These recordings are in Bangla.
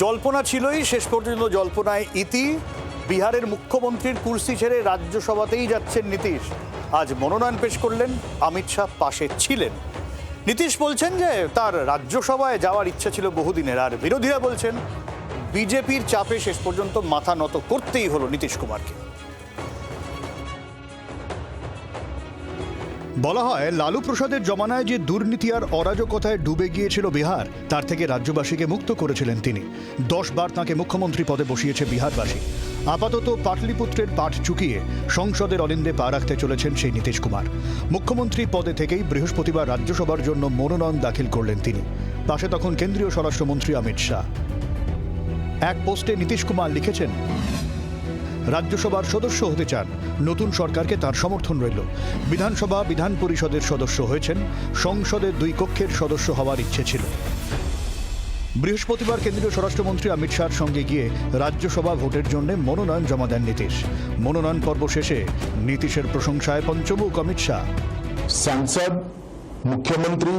জল্পনা ছিলই, শেষ পর্যন্ত জল্পনায় ইতি। বিহারের মুখ্যমন্ত্রীর কুর্সি ছেড়ে রাজ্যসভাতেই যাচ্ছেন নীতিশ। আজ মনোনয়ন পেশ করলেন, অমিত শাহ পাশে ছিলেন। নীতিশ বলছেন যে তার রাজ্যসভায় যাওয়ার ইচ্ছা ছিল বহুদিনের, আর বিরোধীরা বলছেন বিজেপির চাপে শেষ পর্যন্ত মাথা নত করতেই হলো নীতিশ কুমারকে। বলা হয় লালু প্রসাদের জমানায় যে দুর্নীতি আর অরাজকতায় ডুবে গিয়েছিল বিহার, তার থেকে রাজ্যবাসীকে মুক্ত করেছিলেন তিনি। 10 বার তাঁকে মুখ্যমন্ত্রী পদে বসিয়েছে বিহারবাসী। আপাতত পাটলিপুত্রের পাঠ চুকিয়ে সংসদের অলিন্দে পা রাখতে চলেছেন সেই নীতিশ কুমার। মুখ্যমন্ত্রী পদে থেকেই বৃহস্পতিবার রাজ্যসভার জন্য মনোনয়ন দাখিল করলেন তিনি। পাশে তখন কেন্দ্রীয় স্বরাষ্ট্রমন্ত্রী অমিত শাহ। এক পোস্টে নীতিশ কুমার লিখেছেন, রাজ্যসভার সদস্য হতে চান, নতুন সরকারকে তার সমর্থন রইল। বিধানসভা বিধান পরিষদের সদস্য হয়েছেন, সংসদের 2 কক্ষের সদস্য হওয়ার ইচ্ছে ছিল। বৃহস্পতিবার কেন্দ্রীয় স্বরাষ্ট্রমন্ত্রী অমিত শাহর সঙ্গে গিয়ে রাজ্যসভা ভোটের জন্য মনোনয়ন জমা দেন নীতিশ। মনোনয়ন পর্ব শেষে নীতিশের প্রশংসায় পঞ্চমুখ অমিত শাহ। सांसद, मुख्यमंत्री,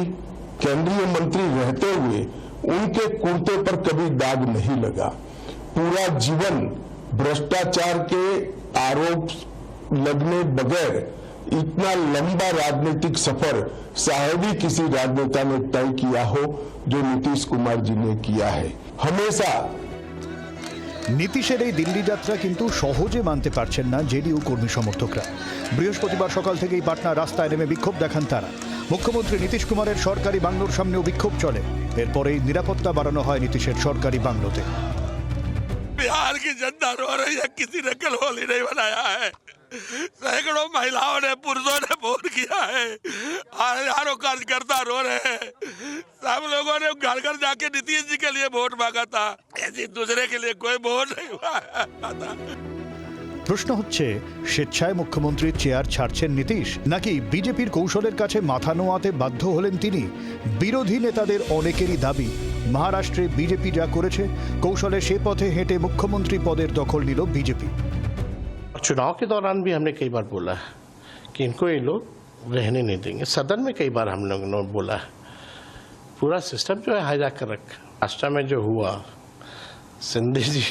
केंद्रीय मंत्री रहते हुए उनके कुर्ते पर कभी दाग नहीं लगा। पूरा जीवन भ्रष्टाचार के आरोप लगने बगैर इतना लंबा राजनीतिक सफर शायद ही किसी राजनेता ने तय किया हो जो नीतीश कुमार जी ने किया है। हमेशा নীতিশের এই দিল্লি যাত্রা কিন্তু সহজে মানতে পারছেন না জেডিইউ কর্মী সমর্থকরা। বৃহস্পতিবার সকাল থেকেই পাটনার রাস্তায় নেমে বিক্ষোভ দেখান তারা। মুখ্যমন্ত্রী নীতিশ কুমারের সরকারি বাংলোর সামনেও বিক্ষোভ চলে। এরপরেই নিরাপত্তা বাড়ানো হয় নীতিশের সরকারি বাংলোতে। बिहार की जनता रो रही है, किसी ने कलहोली नहीं बनाया है। सैकड़ों महिलाओं ने, पुरुषों ने वोट किया है, हजारों कार्यकर्ता रो रहे हैं। सब लोगों ने घर घर जाके नीतीश जी के लिए वोट मांगा था, ऐसे दूसरे के लिए कोई वोट नहीं हुआ था। প্রশ্ন হচ্ছে, স্বেচ্ছায় মুখ্যমন্ত্রীর চেয়ার ছাড়ছেন নীতিশ, নাকি বিজেপির কৌশলের কাছে মাথা নোয়াতে বাধ্য হলেন তিনি? বিরোধী নেতাদের অনেকেরই দাবি, মহারাষ্ট্রে বিজেপি যা করেছে, কৌশলে সে পথে হেঁটে মুখ্যমন্ত্রী পদের দখল নিল বিজেপি। चुनाव के दौरान भी हमने कई बार बोला है कि इनको ये लोग रहने नहीं देंगे। सदन में कई बार हम लोगों ने बोला है, पूरा सिस्टम जो है हाईजैक कर रखा। महाराष्ट्र में जो हुआ, सिंधे जी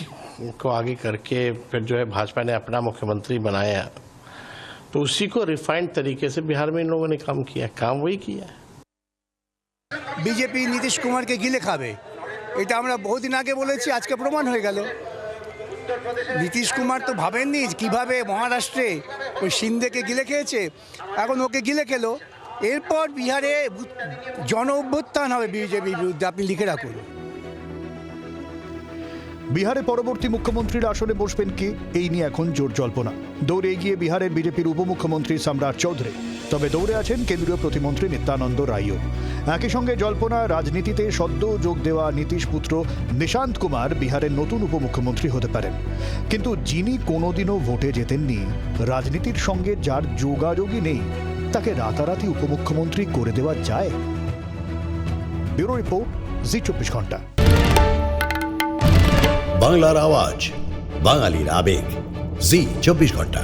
को आगे करके फिर जो है भाजपा ने अपना मुख्यमंत्री बनाया, तो उसी को रिफाइंड तरीके से बिहार में इन लोगों ने काम किया, काम वही किया है। বিজেপি নীতিশ কুমারকে গিলে খাবে, এটা আমরা বহুদিন আগে বলেছি, আজকে প্রমাণ হয়ে গেল। নীতিশ কুমার তো ভাবেননি কিভাবে মহারাষ্ট্রে ওই সিন্ধেকে গিলে খেয়েছে, এখন ওকে গিলে খেলো। এরপর বিহারে জন অভ্যুত্থান হবে বিজেপির বিরুদ্ধে, আপনি লিখে রাখুন। বিহারে পরবর্তী মুখ্যমন্ত্রীর আসনে বসবেন কে, এই নিয়ে এখন জোর জল্পনা। দৌড়ে এগিয়ে বিহারের বিজেপির উপমুখ্যমন্ত্রী সম্রাট চৌধুরী, তবে দৌড়ে আছেন কেন্দ্রীয় প্রতিমন্ত্রী নিত্যানন্দ রায়ও। একই সঙ্গে জল্পনা, রাজনীতিতে সদ্য যোগ দেওয়া নীতিশ পুত্র নিশান্ত কুমার বিহারের নতুন উপমুখ্যমন্ত্রী হতে পারেন। কিন্তু যিনি কোনোদিনও ভোটে জেতেননি, রাজনীতির সঙ্গে যার যোগাযোগই নেই, তাকে রাতারাতি উপমুখ্যমন্ত্রী করে দেওয়া যায়? ব্যুরো রিপোর্ট, জি 24 ঘন্টা। বাংলার আওয়াজ, বাঙালির আবেগ, জি 24 ঘন্টা।